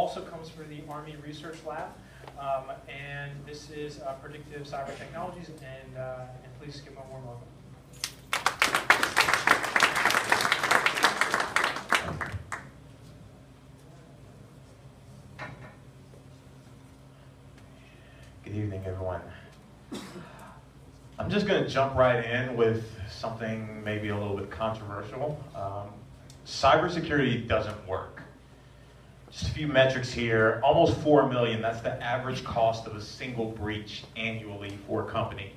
also comes from the Army Research Lab. And this is Predictive Cyber Technologies, and please give them a warm welcome. Good evening, everyone. I'm just going to jump right in with something maybe a little bit controversial. Cybersecurity doesn't work. Just a few metrics here. Almost 4 million, that's the average cost of a single breach annually for a company.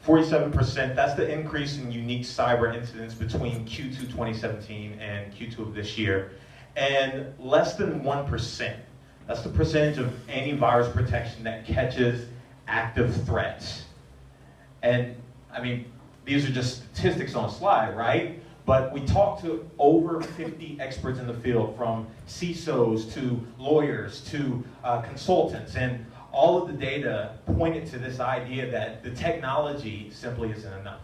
47%, that's the increase in unique cyber incidents between Q2 2017 and Q2 of this year. And less than 1%, that's the percentage of antivirus protection that catches active threats. And I mean, these are just statistics on a slide, right? But we talked to over 50 experts in the field, from CISOs to lawyers to consultants, and all of the data pointed to this idea that the technology simply isn't enough.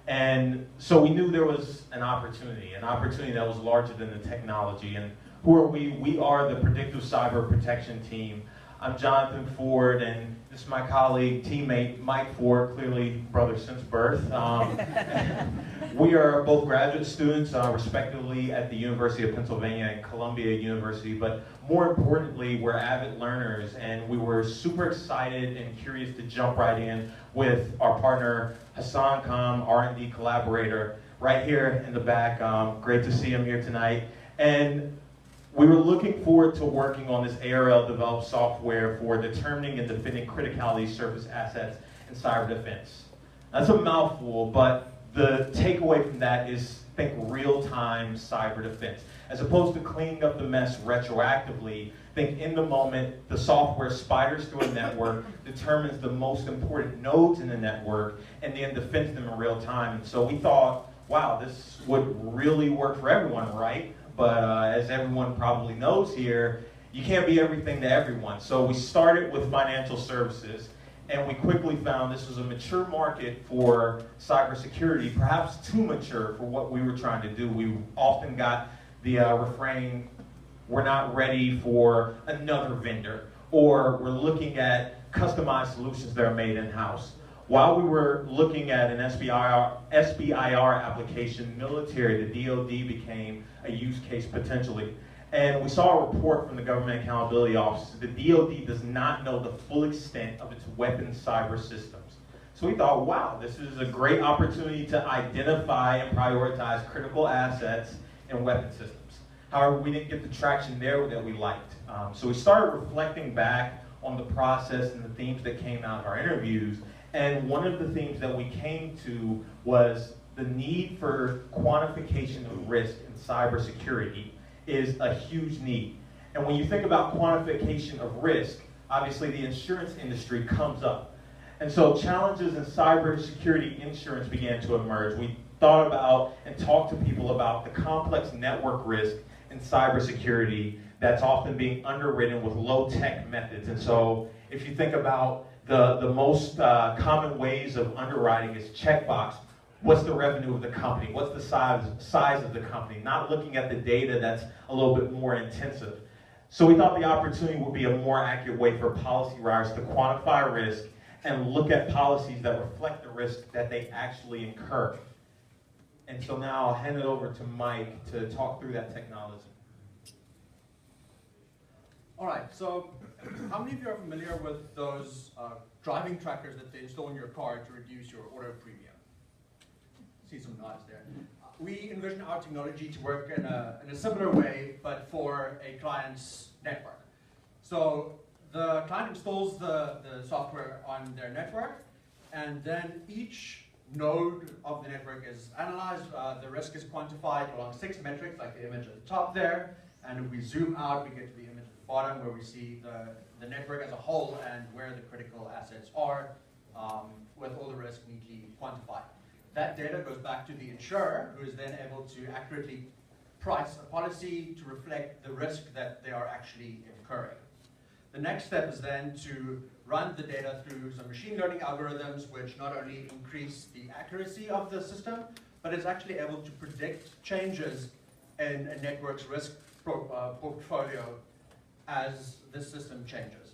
And so we knew there was an opportunity that was larger than the technology. And who are we? We are the Predictive Cyber Protection Team. I'm Jonathan Ford, and this is my colleague, teammate, Mike Ford, clearly brother since birth. We are both graduate students, respectively, at the University of Pennsylvania and Columbia University, but more importantly, we're avid learners, and we were super excited and curious to jump right in with our partner, Hassan Khan, R&D collaborator, right here in the back. Great to see him here tonight. And we were looking forward to working on this ARL-developed software for determining and defending criticality surface assets in cyber defense. That's a mouthful, but the takeaway from that is think real-time cyber defense. As opposed to cleaning up the mess retroactively, think in the moment, the software spiders through a network, determines the most important nodes in the network, and then defends them in real time. And so we thought, wow, this would really work for everyone, right? But as everyone probably knows here, you can't be everything to everyone. So we started with financial services, and we quickly found this was a mature market for cybersecurity, perhaps too mature for what we were trying to do. We often got the refrain, we're not ready for another vendor, or we're looking at customized solutions that are made in-house. While we were looking at an SBIR application, military, the DoD became a use case potentially. And we saw a report from the Government Accountability Office. The DoD does not know the full extent of its weapons cyber systems. So we thought, wow, this is a great opportunity to identify and prioritize critical assets and weapon systems. However, we didn't get the traction there that we liked. So we started reflecting back on the process and the themes that came out of our interviews. And one of the themes that we came to was the need for quantification of risk in cybersecurity is a huge need. And when you think about quantification of risk, obviously the insurance industry comes up. And so challenges in cybersecurity insurance began to emerge. We thought about and talked to people about the complex network risk in cybersecurity that's often being underwritten with low-tech methods. And so if you think about the most common ways of underwriting is checkbox. What's the revenue of the company? What's the size of the company? Not looking at the data that's a little bit more intensive. So we thought the opportunity would be a more accurate way for policy writers to quantify risk and look at policies that reflect the risk that they actually incur. And so now I'll hand it over to Mike to talk through that technology. All right, so how many of you are familiar with those driving trackers that they install in your car to reduce your auto premium? See some nods there. We envision our technology to work in a similar way, but for a client's network. So the client installs the software on their network, and then each node of the network is analyzed. The risk is quantified along 6 metrics, like the image at the top there. And if we zoom out, we get to the image at the bottom, where we see the network as a whole and where the critical assets are, with all the risk neatly quantified. That data goes back to the insurer, who is then able to accurately price a policy to reflect the risk that they are actually incurring. The next step is then to run the data through some machine learning algorithms, which not only increase the accuracy of the system, but is actually able to predict changes in a network's risk portfolio as this system changes.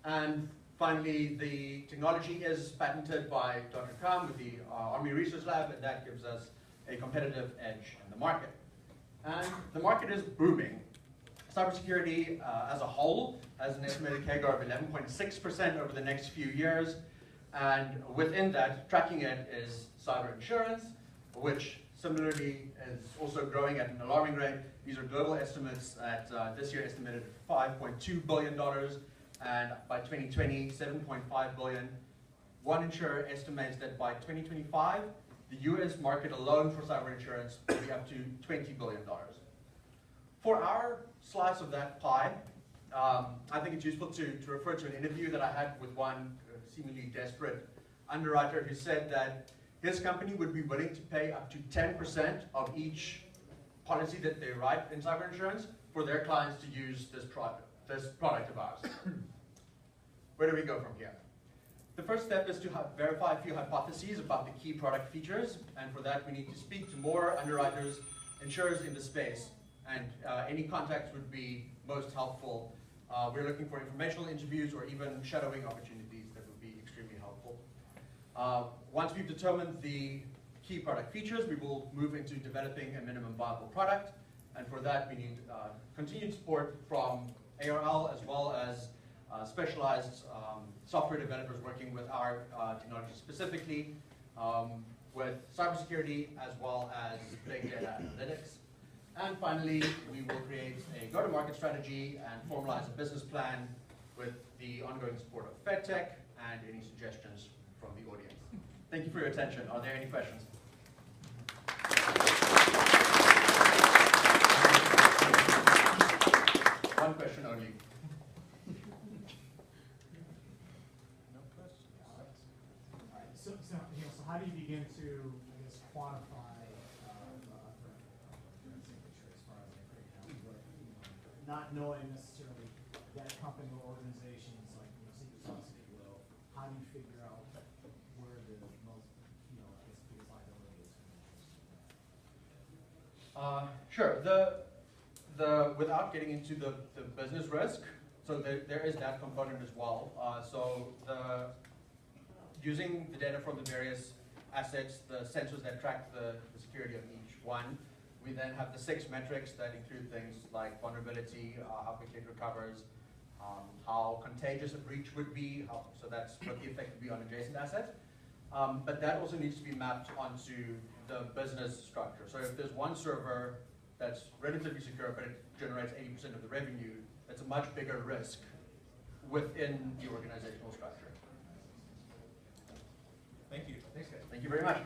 And finally, the technology is patented by Dr. Kram with the Army Research Lab, and that gives us a competitive edge in the market. And the market is booming. Cybersecurity as a whole has an estimated CAGR of 11.6% over the next few years. And within that, tracking it is cyber insurance, which similarly is also growing at an alarming rate. These are global estimates at this year estimated at $5.2 billion, and by 2020, $7.5 billion. One insurer estimates that by 2025, the US market alone for cyber insurance will be up to $20 billion. For our slice of that pie, I think it's useful to refer to an interview that I had with one seemingly desperate underwriter who said that his company would be willing to pay up to 10% of each policy that they write in cyber insurance for their clients to use this product of ours. Where do we go from here? The first step is to verify a few hypotheses about the key product features, and for that we need to speak to more underwriters, insurers in the space, and any contacts would be most helpful. We're looking for informational interviews or even shadowing opportunities that would be extremely helpful. Once we've determined the key product features, we will move into developing a minimum viable product, and for that we need continued support from ARL as well as specialized software developers working with our technology specifically, with cybersecurity as well as big data analytics. And finally, we will create a go-to-market strategy and formalize a business plan with the ongoing support of FedTech and any suggestions from the audience. Thank you for your attention. Are there any questions? One question only. So how do you begin to, I guess, quantify as far as not knowing necessarily that company or organizations like secret sauce, if you will, how do you figure out where the most, I guess, biggest liability is? Sure. Without getting into the business risk, so there is that component as well. Using the data from the various assets, the sensors that track the security of each one, we then have the 6 metrics that include things like vulnerability, how quickly it recovers, how contagious a breach would be, so that's what the effect would be on adjacent assets. But that also needs to be mapped onto the business structure. So if there's one server that's relatively secure, but it generates 80% of the revenue, that's a much bigger risk within the organizational structure. Thank you. Thanks, guys. Thank you very much.